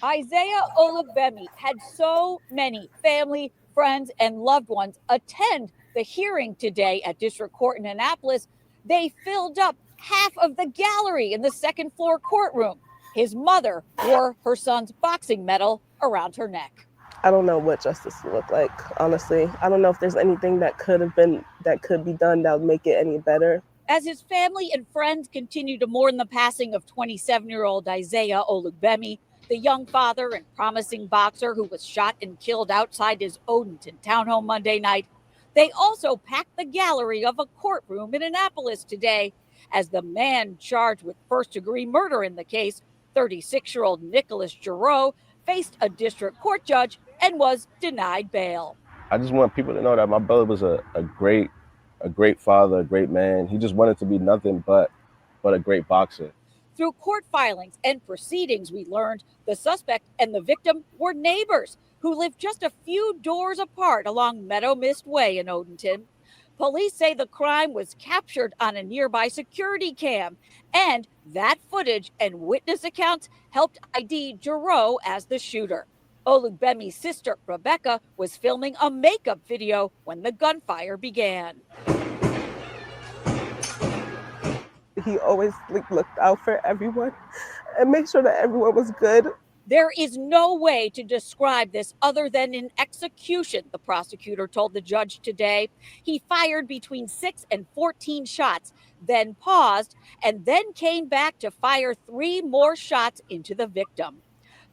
Isaiah Olugbemi had so many family, friends, and loved ones attend the hearing today at District Court in Annapolis. They filled up half of the gallery in the second floor courtroom. His mother wore her son's boxing medal around her neck. I don't know what justice will look like, honestly. I don't know if there's anything that could be done that would make it any better. As his family and friends continue to mourn the passing of 27-year-old Isaiah Olugbemi, the young father and promising boxer who was shot and killed outside his Odenton townhome Monday night, they also packed the gallery of a courtroom in Annapolis today as the man charged with first-degree murder in the case, 36-year-old Nicholas Giroux, faced a district court judge and was denied bail. I just want people to know that my brother was a great father, a great man. He just wanted to be nothing but a great boxer. Through court filings and proceedings, we learned the suspect and the victim were neighbors who lived just a few doors apart along Meadow Mist Way in Odenton. Police say the crime was captured on a nearby security cam, and that footage and witness accounts helped ID Giroux as the shooter. Olugbemi's sister, Rebecca, was filming a makeup video when the gunfire began. He always looked out for everyone and made sure that everyone was good. There is no way to describe this other than an execution, the prosecutor told the judge today. He fired between 6 and 14 shots, then paused, and then came back to fire 3 more shots into the victim.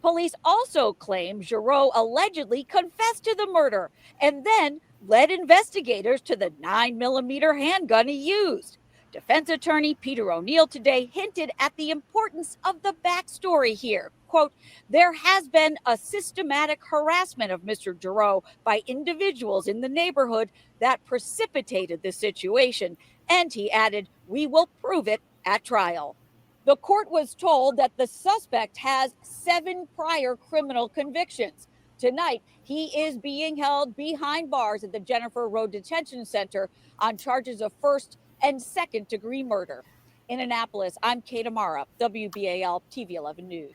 Police also claim Giroux allegedly confessed to the murder and then led investigators to the 9mm handgun he used. Defense attorney Peter O'Neill today hinted at the importance of the backstory here. Quote, there has been a systematic harassment of Mr. Giroux by individuals in the neighborhood that precipitated the situation. And he added, we will prove it at trial. The court was told that the suspect has 7 prior criminal convictions. Tonight, he is being held behind bars at the Jennifer Road Detention Center on charges of first and second-degree murder. In Annapolis, I'm Kate Amara, WBAL TV 11 News.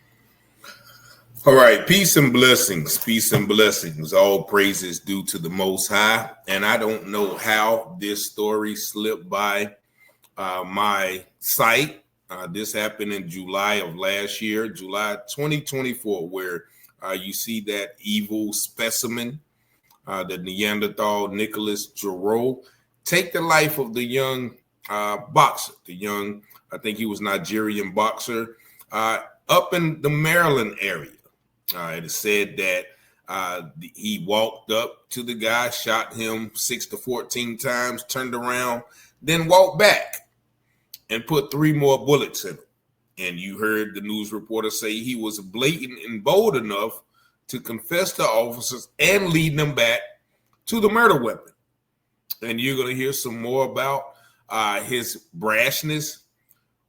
All right, peace and blessings. Peace and blessings. All praises due to the Most High. And I don't know how this story slipped by my sight. This happened in July of last year, July 2024, where you see that evil specimen, the Neanderthal Nicholas Giroux, take the life of the young boxer, I think he was Nigerian boxer, up in the Maryland area. It is said that he walked up to the guy, shot him 6 to 14 times, turned around, then walked back and put 3 more bullets in him. And you heard the news reporter say he was blatant and bold enough to confess to officers and lead them back to the murder weapon. And you're going to hear some more about his brashness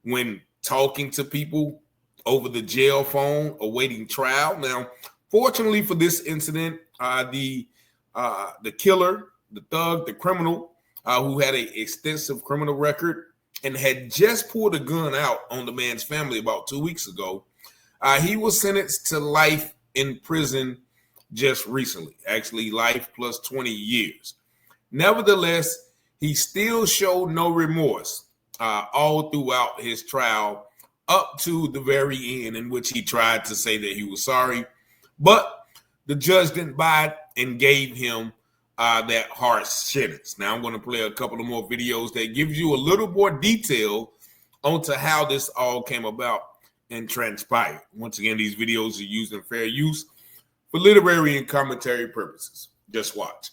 when talking to people over the jail phone awaiting trial. Now, fortunately for this incident, the killer, the thug, the criminal who had an extensive criminal record and had just pulled a gun out on the man's family about 2 weeks ago, he was sentenced to life in prison just recently, actually life plus 20 years. Nevertheless, he still showed no remorse all throughout his trial up to the very end, in which he tried to say that he was sorry. But the judge didn't buy it and gave him that harsh sentence. Now I'm going to play a couple of more videos that gives you a little more detail onto how this all came about and transpired. Once again, these videos are used in fair use for literary and commentary purposes. Just watch.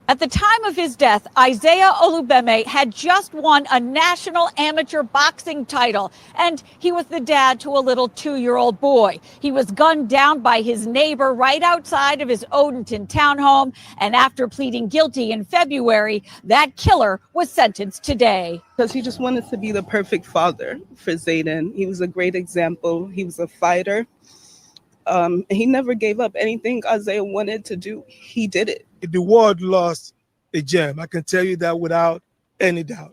At the time of his death, Isaiah Olugbemi had just won a national amateur boxing title, and he was the dad to a little 2-year-old boy. He was gunned down by his neighbor right outside of his Odenton townhome, and after pleading guilty in February, that killer was sentenced today. Because he just wanted to be the perfect father for Zayden. He was a great example. He was a fighter. He never gave up anything Isaiah wanted to do. He did it. The world lost a gem. I can tell you that without any doubt.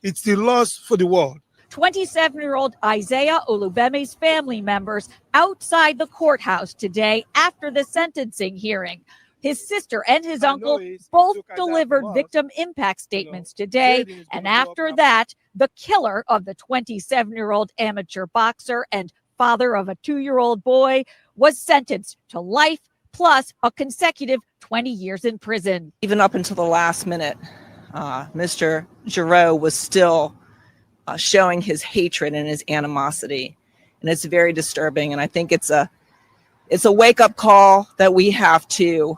It's the loss for the world. 27-year-old Isaiah Olubemi's family members outside the courthouse today after the sentencing hearing. His sister and his uncle both delivered victim impact statements today. And after that, the killer of the 27-year-old amateur boxer and father of a 2-year-old boy was sentenced to life plus a consecutive 20 years in prison. Even up until the last minute, Mr. Giroux was still showing his hatred and his animosity. And it's very disturbing. And I think it's a wake-up call that we have to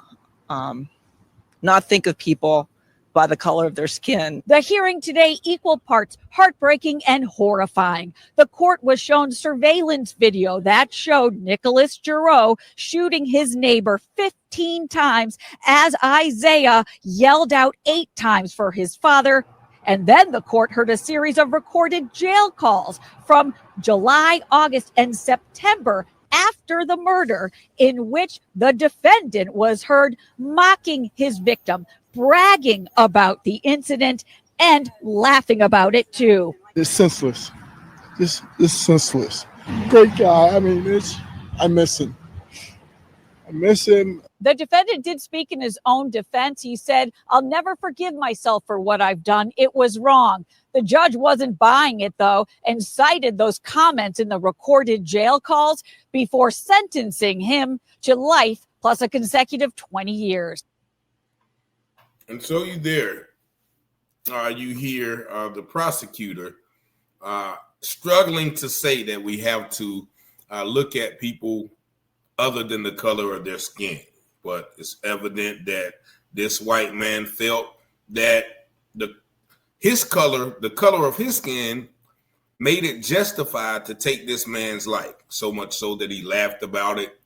not think of people by the color of their skin. The hearing today equal parts heartbreaking and horrifying. The court was shown surveillance video that showed Nicholas Giroux shooting his neighbor 15 times as Isaiah yelled out 8 times for his father. And then the court heard a series of recorded jail calls from July, August, and September after the murder, in which the defendant was heard mocking his victim, bragging about the incident, and laughing about it too. It's senseless. It's senseless. Great guy. I mean, I miss him. I miss him. The defendant did speak in his own defense. He said, "I'll never forgive myself for what I've done. It was wrong." The judge wasn't buying it, though, and cited those comments in the recorded jail calls before sentencing him to life plus a consecutive 20 years. And so you hear the prosecutor struggling to say that we have to look at people other than the color of their skin. But it's evident that this white man felt that the color of his skin made it justified to take this man's life, so much so that he laughed about it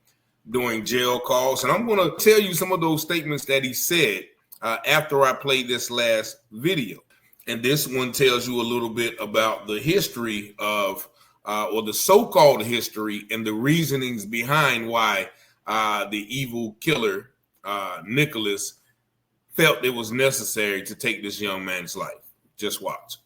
during jail calls. And I'm going to tell you some of those statements that he said after I played this last video. And this one tells you a little bit about the history of, or the so-called history and the reasonings behind why the evil killer, Nicholas, felt it was necessary to take this young man's life. Just watch.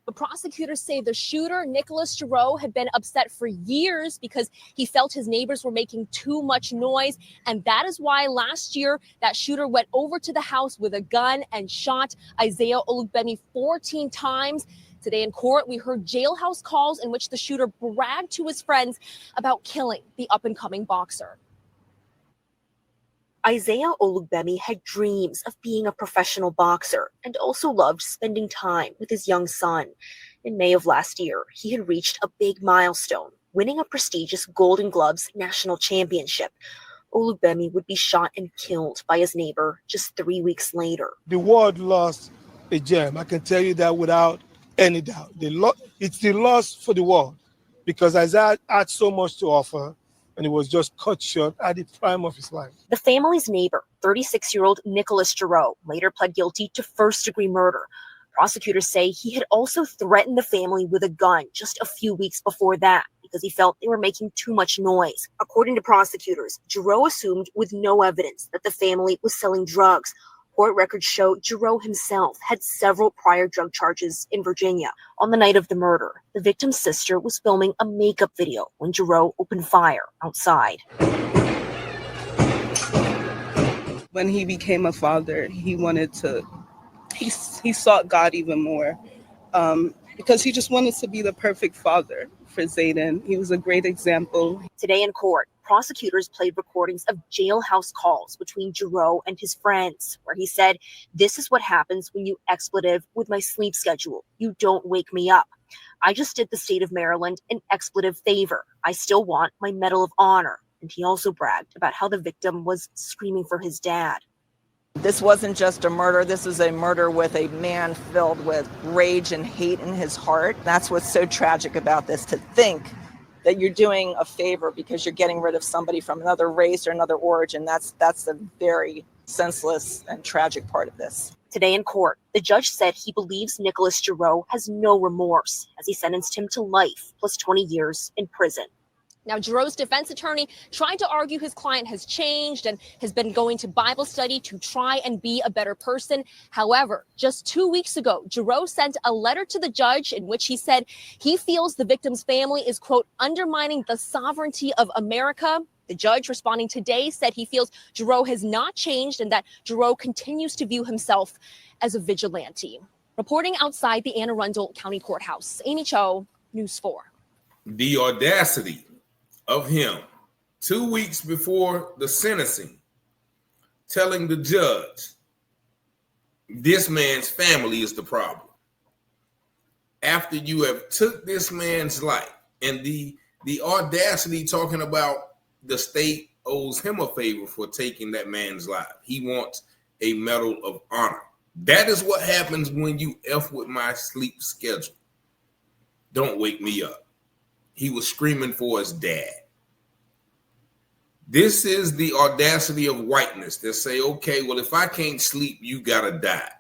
The prosecutors say the shooter, Nicholas Giroux, had been upset for years because he felt his neighbors were making too much noise. And that is why last year that shooter went over to the house with a gun and shot Isaiah Olubemi 14 times. Today in court, we heard jailhouse calls in which the shooter bragged to his friends about killing the up-and-coming boxer. Isaiah Olubemi had dreams of being a professional boxer and also loved spending time with his young son. In May of last year, he had reached a big milestone, winning a prestigious Golden Gloves national championship. Olubemi would be shot and killed by his neighbor just 3 weeks later. The world lost a gem. I can tell you that without any doubt. It's the loss for the world because Isaiah had so much to offer, and he was just cut short at the prime of his life. The family's neighbor, 36-year-old Nicholas Giroux, later pled guilty to first-degree murder. Prosecutors say he had also threatened the family with a gun just a few weeks before that because he felt they were making too much noise. According to prosecutors, Giroux assumed with no evidence that the family was selling drugs. Court records show Giroux himself had several prior drug charges in Virginia. On the night of the murder, the victim's sister was filming a makeup video when Giroux opened fire outside. When he became a father, he sought God even more because he just wanted to be the perfect father for Zayden. He was a great example. Today in court, prosecutors played recordings of jailhouse calls between Giroux and his friends, where he said, "This is what happens when you expletive with my sleep schedule. You don't wake me up. I just did the state of Maryland an expletive favor. I still want my Medal of Honor." And he also bragged about how the victim was screaming for his dad. This wasn't just a murder. This was a murder with a man filled with rage and hate in his heart. That's what's so tragic about this, to think that you're doing a favor because you're getting rid of somebody from another race or another origin. That's the very senseless and tragic part of this. Today in court, the judge said he believes Nicholas Giroux has no remorse as he sentenced him to life plus 20 years in prison. Now, Giroux's defense attorney tried to argue his client has changed and has been going to Bible study to try and be a better person. However, just 2 weeks ago, Giroux sent a letter to the judge in which he said he feels the victim's family is, quote, undermining the sovereignty of America. The judge responding today said he feels Giroux has not changed and that Giroux continues to view himself as a vigilante. Reporting outside the Anne Arundel County Courthouse, Amy Cho, News 4. The audacity of him 2 weeks before the sentencing telling the judge this man's family is the problem, after you have took this man's life, and the audacity talking about the state owes him a favor for taking that man's life. He wants a medal of honor. That is what happens when you F with my sleep schedule. Don't wake me up. He was screaming for his dad. This is the audacity of whiteness. They say, okay, well, if I can't sleep, you gotta die.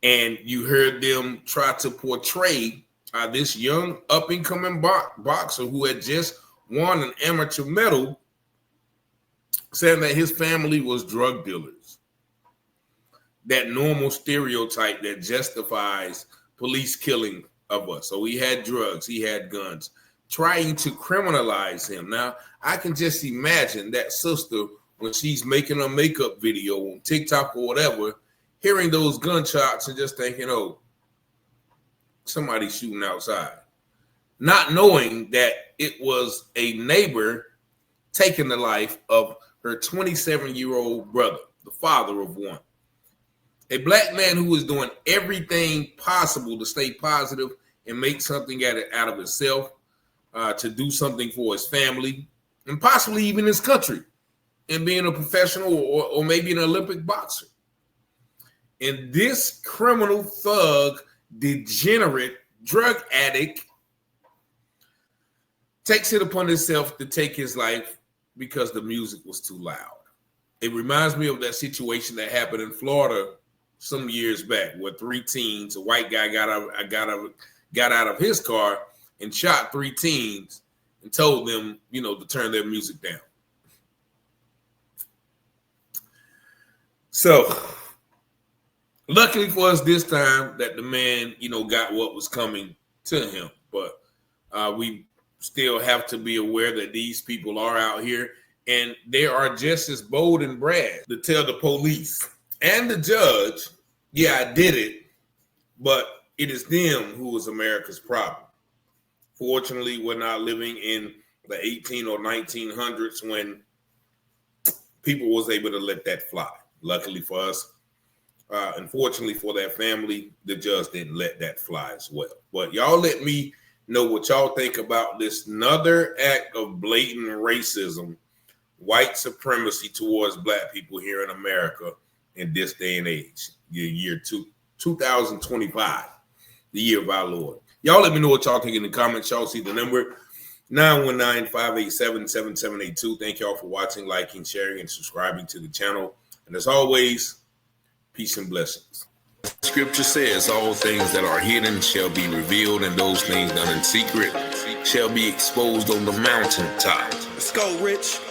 And you heard them try to portray this young up-and-coming boxer who had just won an amateur medal, saying that his family was drug dealers. That normal stereotype that justifies police killing of us. So he had drugs, he had guns, trying to criminalize him. Now, I can just imagine that sister when she's making a makeup video on TikTok or whatever, hearing those gunshots and just thinking, oh, somebody's shooting outside. Not knowing that it was a neighbor taking the life of her 27-year-old brother, the father of one. A black man who is doing everything possible to stay positive and make something out of himself, to do something for his family, and possibly even his country, and being a professional or maybe an Olympic boxer. And this criminal thug, degenerate, drug addict takes it upon himself to take his life because the music was too loud. It reminds me of that situation that happened in Florida some years back, where 3 teens, a white guy got out of his car and shot 3 teens and told them, to turn their music down. So, luckily for us this time that the man, got what was coming to him. But we still have to be aware that these people are out here and they are just as bold and brash to tell the police and the judge, yeah, I did it, but it is them who is America's problem. Fortunately, we're not living in the 18 or 1900s when people was able to let that fly. Luckily for us, unfortunately for that family, the judge didn't let that fly as well. But y'all let me know what y'all think about this another act of blatant racism, white supremacy towards black people here in America in this day and age, the year 2025, the year of our Lord. Y'all let me know what y'all think in the comments. Y'all see the number 919-587-7782. Thank y'all for watching, liking, sharing, and subscribing to the channel. And as always, peace and blessings. Scripture says all things that are hidden shall be revealed, and those things done in secret shall be exposed on the mountaintop. Let's go, Rich.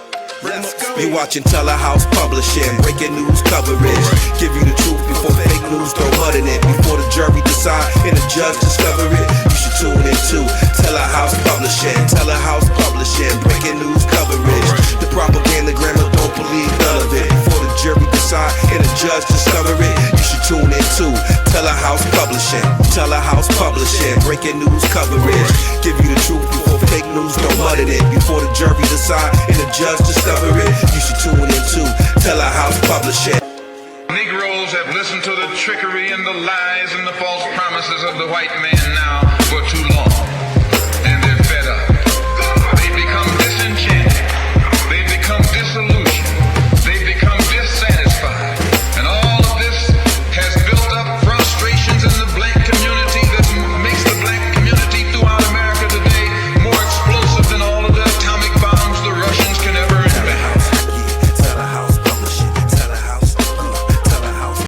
You watching Telehouse Publishing, breaking news coverage. Give you the truth before fake news throw mud in it. Before the jury decide and the judge discover it, you should tune in to Telehouse Publishing. Telehouse Publishing, breaking news coverage. The propaganda grammar, don't believe none of it. Before the jury decide and the judge discover it, you should tune in to Telehouse Publishing. Telehouse Publishing, breaking news coverage. Give you the truth before fake news throw mud in it. Before the jury decide and the judge discover it, you should tune in to Telehouse Publishing. Negroes have listened to the trickery and the lies and the false promises of the white man now for too long.